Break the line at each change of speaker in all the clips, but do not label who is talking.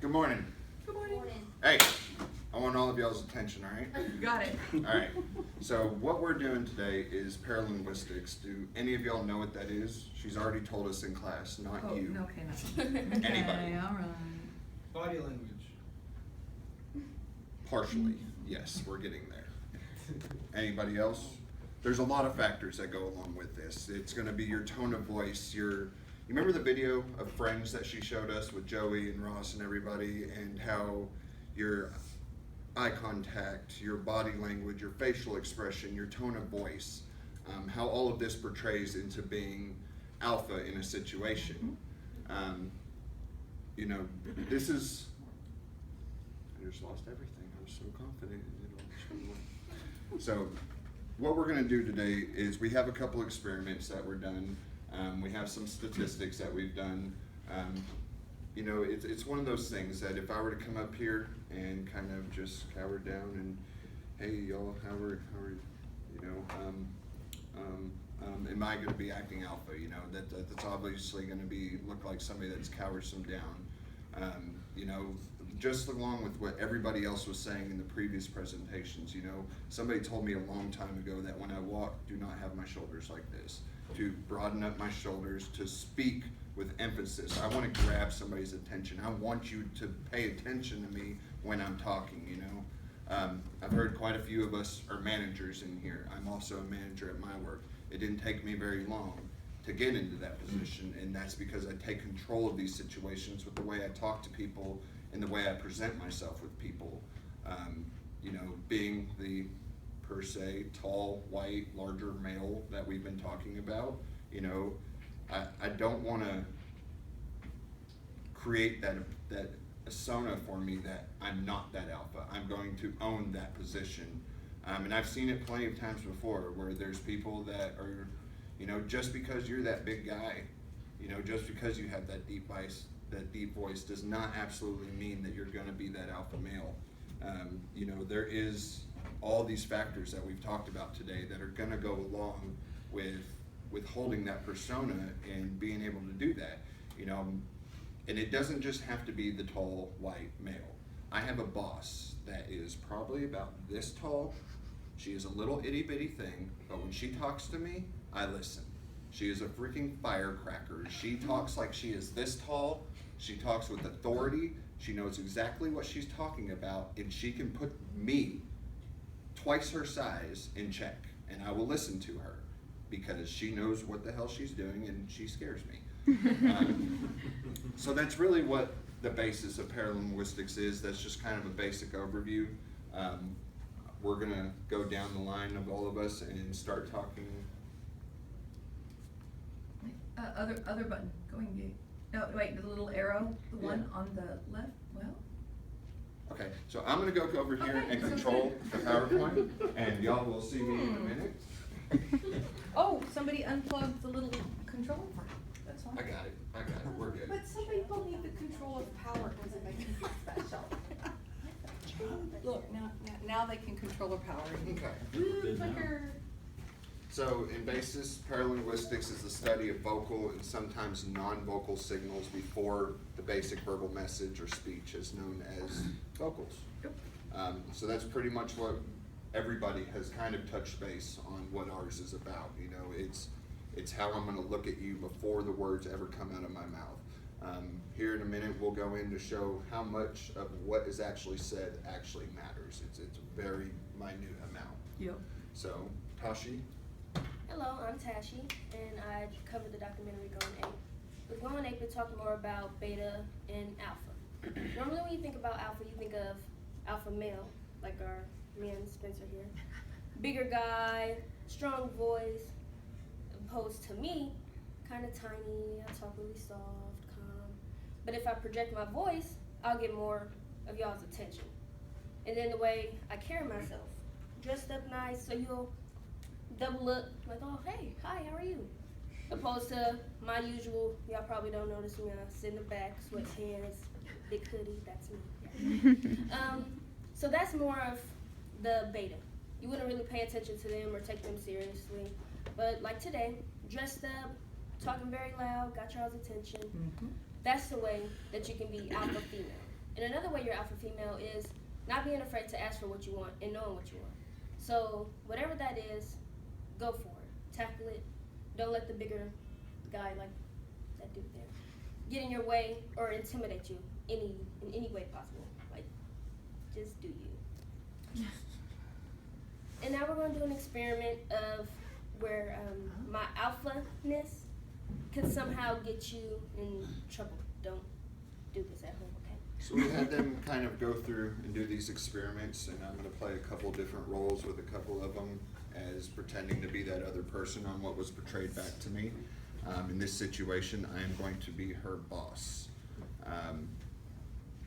Good morning.
Good morning.
Hey, I want all of y'all's attention, all right?
You got it.
All right. So what we're doing today is paralinguistics. Do any of y'all know what that is? She's already told us in class, not
Oh,
you.
no, okay, no.
Anybody.
Okay, all right.
Body language.
Partially, yes, we're getting there. Anybody else? There's a lot of factors that go along with this. It's going to be your tone of voice, you remember the video of Friends that she showed us with Joey and Ross and everybody, and how your eye contact, your body language, your facial expression, your tone of voice, how all of this portrays into being alpha in a situation. This is, I just lost everything. I was so confident in it. So what we're going to do today is we have a couple experiments that were done. We have some statistics that we've done. It's one of those things that if I were to come up here and kind of just cower down and, hey y'all, how are am I going to be acting alpha? That's obviously going to look like somebody that's cowersome down. Just along with what everybody else was saying in the previous presentations. Somebody told me a long time ago that when I walk, do not have my shoulders like this. To broaden up my shoulders, to speak with emphasis. I want to grab somebody's attention. I want you to pay attention to me when I'm talking, I've heard quite a few of us are managers in here. I'm also a manager at my work. It didn't take me very long to get into that position, and that's because I take control of these situations with the way I talk to people and the way I present myself with people. Being the per se tall, white, larger male that we've been talking about, I don't want to create that persona for me that I'm not that alpha. I'm going to own that position. And I've seen it plenty of times before where there's people that are, just because you're that big guy, just because you have that deep voice does not absolutely mean that you're going to be that alpha male. There is all these factors that we've talked about today that are going to go along with holding that persona and being able to do that. And it doesn't just have to be the tall white male. I have a boss that is probably about this tall. She is a little itty bitty thing, but when she talks to me, I listen. She is a freaking firecracker. She talks like she is this tall. She talks with authority. She knows exactly what she's talking about, and she can put me twice her size in check, and I will listen to her because she knows what the hell she's doing and she scares me. So that's really what the basis of paralinguistics is. That's just kind of a basic overview. We're gonna go down the line of all of us and start talking.
Other button, going, no, wait, the little arrow, the one on the left, well?
Okay, so I'm gonna go over here
Okay,
and
sounds
control
good.
the PowerPoint, and y'all will see me in a minute.
Oh, somebody unplugged the little controller. That's fine.
I got it, we're good.
But some people need the control of power, does it make them special?
Look, now they can control their power.
Okay.
Ooh, clicker.
So in basis, paralinguistics is the study of vocal and sometimes non-vocal signals before the basic verbal message or speech is known as vocals. So that's pretty much what everybody has kind of touched base on what ours is about. It's how I'm gonna look at you before the words ever come out of my mouth. Here in a minute, we'll go in to show how much of what is actually said actually matters. It's a very minute amount.
Yep.
So, Tashi?
Hello, I'm Tashi, and I covered the documentary Going Ape. With Going Ape, we talked more about beta and alpha. Normally when you think about alpha, you think of alpha male, like our man Spencer here. Bigger guy, strong voice, opposed to me, kind of tiny, I talk really soft, calm. But if I project my voice, I'll get more of y'all's attention. And then the way I carry myself, dressed up nice, so you'll double up, like, oh, hey, hi, how are you? Opposed to my usual, y'all probably don't notice me, I sit in the back, sweatpants, big hoodie, that's me. So that's more of the beta. You wouldn't really pay attention to them or take them seriously. But like today, dressed up, talking very loud, got y'all's attention. That's the way that you can be alpha female. And another way you're alpha female is not being afraid to ask for what you want and knowing what you want. So whatever that is, go for it. Tackle it. Don't let the bigger guy, like that dude there, get in your way or intimidate you in any way possible. Like, just do you. And now we're going to do an experiment of where my alpha-ness can somehow get you in trouble. Don't do this at home, okay?
So we had them kind of go through and do these experiments, and I'm gonna play a couple different roles with a couple of them as pretending to be that other person on what was portrayed back to me. In this situation, I am going to be her boss.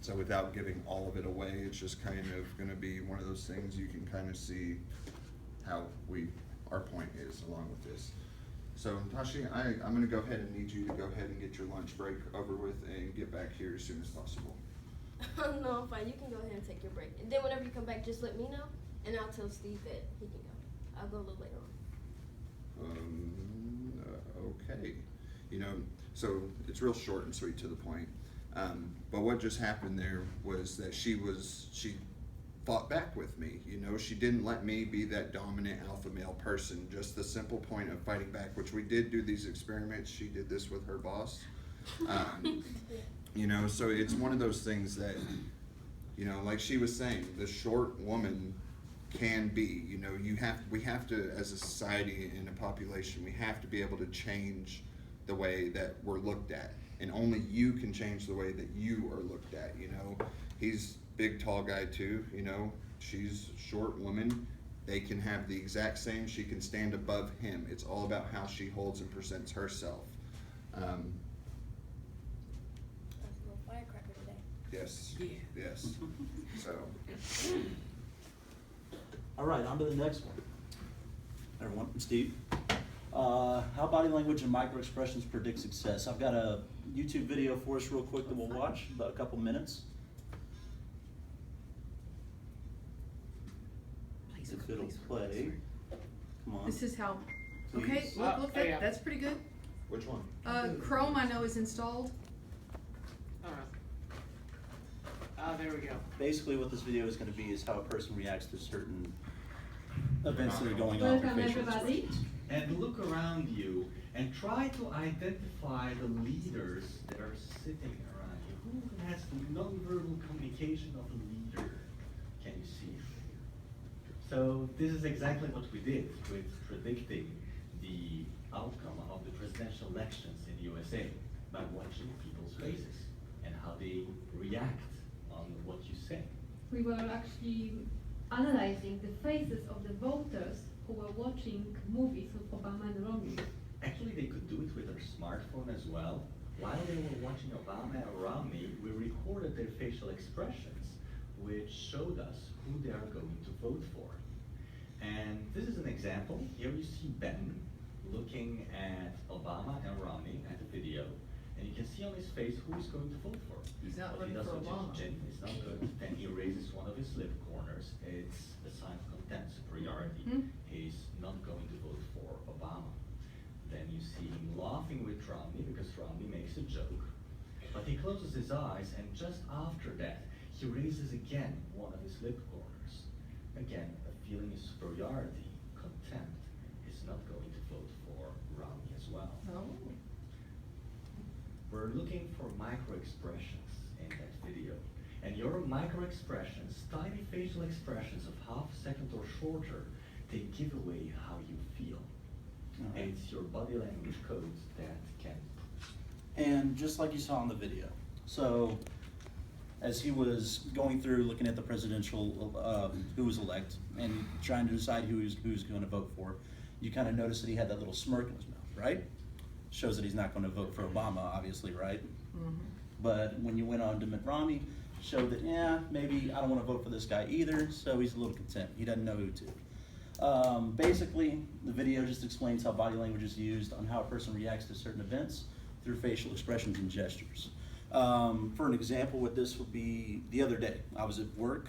So without giving all of it away, it's just kind of gonna be one of those things you can kind of see how our point is along with this. So Tashi, I'm gonna go ahead and need you to go ahead and get your lunch break over with and get back here as soon as possible.
No, I'm fine. You can go ahead and take your break. And then whenever you come back, just let me know, and I'll tell Steve that he can go. I'll go a little later on.
Okay. You know, so it's real short and sweet to the point. But what just happened there was that she fought back with me. You know, she didn't let me be that dominant alpha male person. Just the simple point of fighting back, which we did do these experiments. She did this with her boss. You know, so it's one of those things that, you know, like she was saying, the short woman can be, you know, we have to, as a society and a population, we have to be able to change the way that we're looked at. And only you can change the way that you are looked at, you know. He's big, tall guy too, you know. She's short woman. They can have the exact same, she can stand above him. It's all about how she holds and presents herself.
That's a little firecracker today.
Yes, yes. So,
All right, on to the next one. Everyone, Steve. How body language and micro expressions predict success. I've got a YouTube video for us real quick that we'll watch, about a couple minutes. If it'll play. Come on.
This is how, okay,
Please.
look, that's pretty good.
which one?
Chrome I know is installed.
There we go.
Basically what this video is going to be is how a person reacts to certain events that are going on with
Welcome
facial
everybody.
expressions.
And look around you and try to identify the leaders that are sitting around you. Who has the nonverbal communication of a leader? Can you see? So this is exactly what we did with predicting the outcome of the presidential elections in the USA by watching people's faces and how they react on what you say.
We were actually analyzing the faces of the voters who were watching movies with Obama and Romney.
Actually, they could do it with their smartphone as well. While they were watching Obama and Romney, we recorded their facial expressions, which showed us who they are going to vote for. And this is an example. Here you see Ben looking at Obama and Romney at the video, and you can see on his face who he's going to vote for.
He's not
But he
voting for
doesn't
Obama.
just chin, it's not good. Then he raises one of his lip corners. It's a sign of contempt, superiority. He's not going to vote for Obama. Then you see him laughing with Romney because Romney makes a joke. But he closes his eyes, and just after that, he raises again one of his lip corners. Again, a feeling of superiority, contempt. He's not going to vote for Romney as well.
Oh.
We're looking for micro expressions in that video. And your micro expressions, tiny facial expressions of half a second or shorter, they give away how you feel.
Alright.
It's your body language codes that can.
And just like you saw in the video, so as he was going through looking at the presidential, who was elect, and trying to decide who he was going to vote for, you kind of noticed that he had that little smirk in his mouth, right? Shows that he's not going to vote for Obama, obviously, right? But when you went on to Mitt Romney, showed that, yeah, maybe I don't want to vote for this guy either, so he's a little content. He doesn't know who to. Basically, the video just explains how body language is used on how a person reacts to certain events through facial expressions and gestures. For an example, what this would be, the other day, I was at work.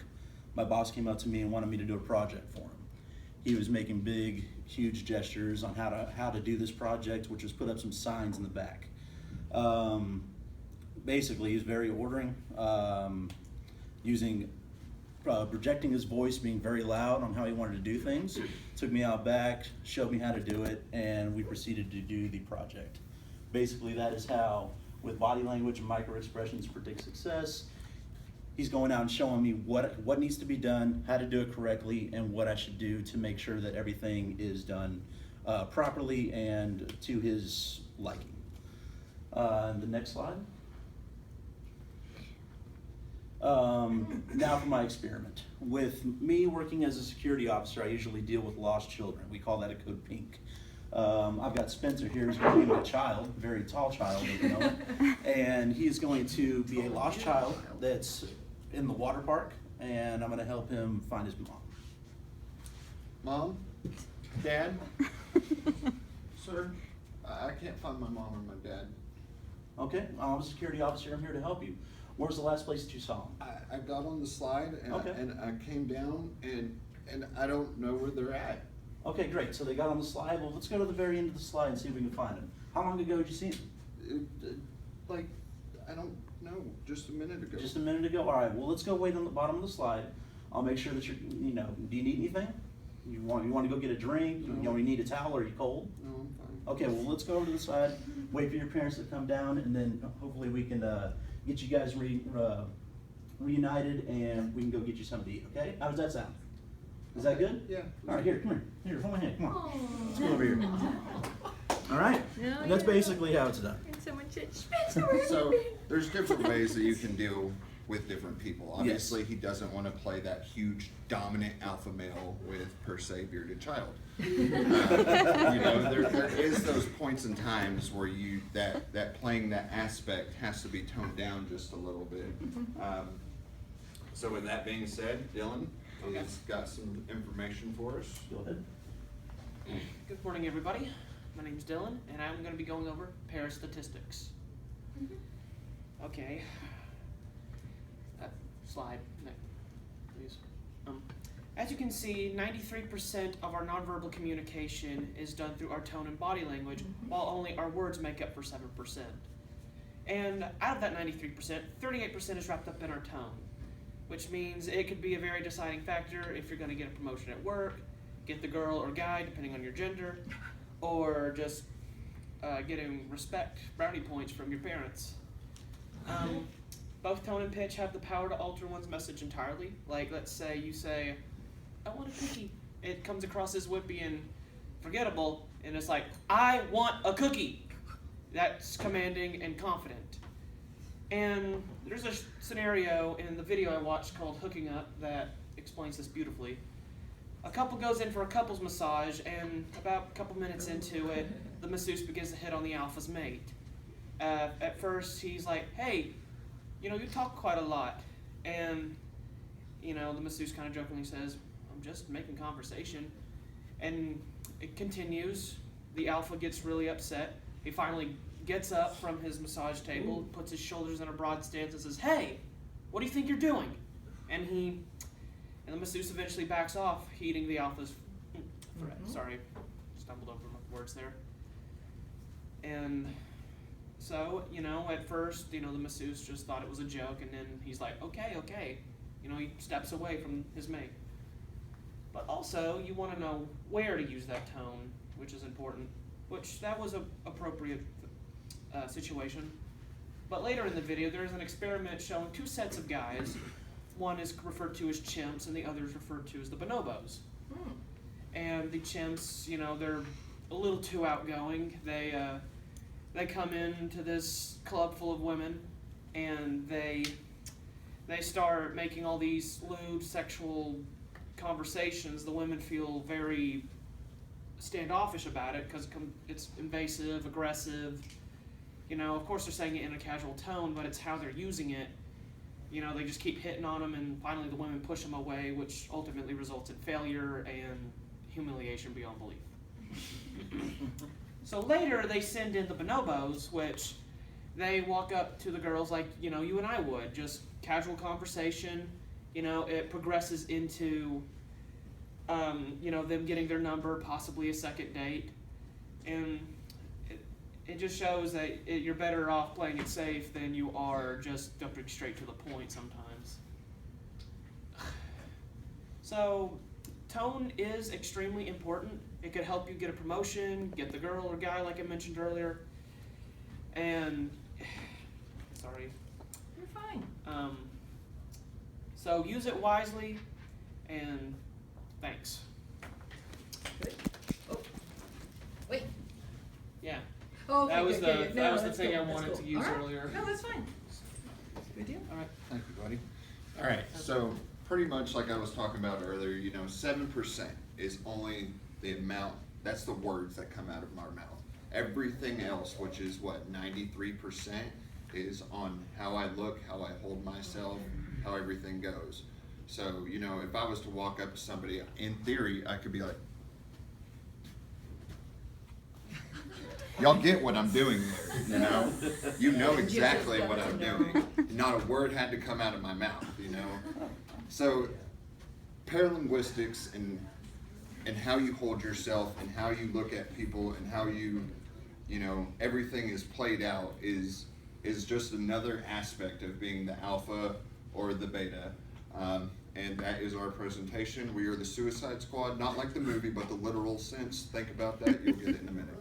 My boss came up to me and wanted me to do a project for him. He was making big, huge gestures on how to do this project, which was put up some signs in the back. Basically, he's very ordering. using projecting his voice, being very loud on how he wanted to do things. Took me out back, showed me how to do it, and we proceeded to do the project. Basically, that is how, with body language and micro expressions, predict success. He's going out and showing me what needs to be done, how to do it correctly, and what I should do to make sure that everything is done properly and to his liking. The next slide. Now for my experiment. With me working as a security officer, I usually deal with lost children. We call that a code pink. I've got Spencer here, who's going to be my child, a very tall child, you know, and he is going to be a lost child that's in the water park, and I'm going to help him find his mom.
Mom? Dad? Sir? I can't find my mom or my dad.
Okay, I'm a security officer. I'm here to help you. Where's the last place that you saw him?
I got on the slide and,
Okay.
and I came down and I don't know where they're at.
Okay, great. So they got on the slide. Well, let's go to the very end of the slide and see if we can find him. How long ago did you see him?
Like, I don't know, just a minute ago.
Just a minute ago? All right, well, let's go wait on the bottom of the slide. I'll make sure that you're, you know, do you need anything? You want to go get a drink?
No.
You need a towel? Or are you cold?
No, I'm fine.
Okay, well, let's go over to the side, wait for your parents to come down, and then hopefully we can get you guys reunited, and we can go get you something to eat, okay? How does that sound? Is that good?
Yeah.
All right, here, come here. Here, hold my hand, come on. Let's go over here. All right?
No,
And that's
yeah.
basically how it's done.
And someone said, Spencer, where have
So
you been?"
there's different ways that you can deal with different people. Obviously, he doesn't want to play that huge dominant alpha male with per se bearded child. You know, there is those points and times where that playing that aspect has to be toned down just a little bit. So with that being said, Dylan, he's got some information for us.
Go ahead.
Good morning, everybody. My name's Dylan, and I'm going to be going over pair statistics. Okay. Slide, next, please. As you can see, 93% of our nonverbal communication is done through our tone and body language, while only our words make up for 7%. And out of that 93%, 38% is wrapped up in our tone, which means it could be a very deciding factor if you're going to get a promotion at work, get the girl or guy, depending on your gender, or just getting respect, brownie points from your parents. Both tone and pitch have the power to alter one's message entirely. Like, let's say you say, "I want a cookie." It comes across as wimpy and forgettable, and it's like, "I want a cookie." That's commanding and confident. And there's a scenario in the video I watched called Hooking Up that explains this beautifully. A couple goes in for a couples massage, and about a couple minutes into it, the masseuse begins to hit on the alpha's mate. At first, he's like, "Hey, you know, you talk quite a lot." And, you know, the masseuse kind of jokingly says, "I'm just making conversation." And it continues. The alpha gets really upset. He finally gets up from his massage table, puts his shoulders in a broad stance and says, "Hey, what do you think you're doing?" And the masseuse eventually backs off, heeding the alpha's threat. Sorry, stumbled over my words there. And so, you know, at first, you know, the masseuse just thought it was a joke, and then he's like, okay. You know, he steps away from his mate. But also, you want to know where to use that tone, which is important, which that was an appropriate situation. But later in the video, there's an experiment showing two sets of guys. One is referred to as chimps, and the other is referred to as the bonobos. And the chimps, you know, they're a little too outgoing. They come into this club full of women, and they start making all these lewd sexual conversations. The women feel very standoffish about it because it's invasive, aggressive. You know, of course they're saying it in a casual tone, but it's how they're using it. You know, they just keep hitting on them, and finally the women push them away, which ultimately results in failure and humiliation beyond belief. So later they send in the bonobos, which they walk up to the girls like, you know, you and I would, just casual conversation. You know, it progresses into, you know, them getting their number, possibly a second date. And it just shows that you're better off playing it safe than you are just jumping straight to the point sometimes. So, tone is extremely important. It could help you get a promotion, get the girl or guy, like I mentioned earlier. And, sorry.
You're fine.
So use it wisely, and thanks.
Good. Oh, wait.
Yeah,
Oh, okay,
that was
good,
the
good, good. No,
that was the
that's
thing
cool,
I
that's
wanted
cool.
to use
All right.
earlier.
No, that's fine. Good deal.
All right.
Thank you, buddy. All right, so pretty much like I was talking about earlier, 7% is only the amount, that's the words that come out of our mouth. Everything else, which is what, 93%, is on how I look, how I hold myself, how everything goes. So, if I was to walk up to somebody, in theory, I could be like, y'all get what I'm doing there, You know exactly what I'm doing. Not a word had to come out of my mouth, So, paralinguistics and how you hold yourself and how you look at people and how everything is played out is just another aspect of being the alpha or the beta. And that is our presentation. We are the Suicide Squad, not like the movie, but the literal sense. Think about that. You'll get it in a minute.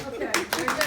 Okay, very good.